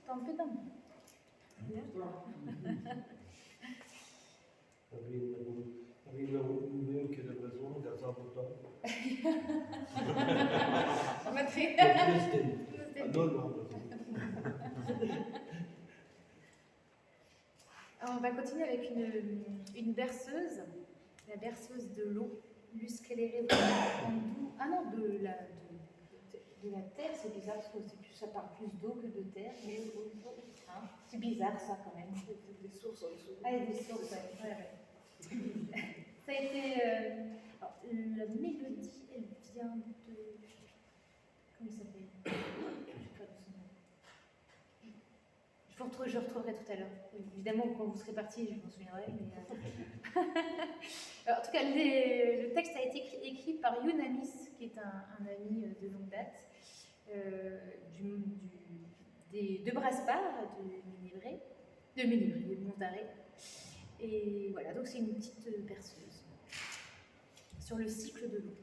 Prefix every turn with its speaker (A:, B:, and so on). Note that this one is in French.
A: Tampedam. Ja.
B: Arriva un che le persone da sabato.
A: On va continuer avec une berceuse, la berceuse de l'eau, Luskelere. Ah non, de la terre, c'est bizarre parce que ça parle plus d'eau que de terre. Mais hein, c'est bizarre ça quand même.
C: Des sources en dessous.
A: Ah, il y a des sources, ouais. Ça a été. Alors, la mélodie, elle vient de. Comment il s'appelle? Je sais pas de son nom. Je retrouverai tout à l'heure. Évidemment, quand vous serez parti, je m'en souviendrai. Mais, alors, en tout cas, le texte a été écrit par Younamis, qui est un ami de longue date, de Brasparts, de Ménévré, de Montaré. Et voilà, donc c'est une petite berceuse sur le cycle de l'eau.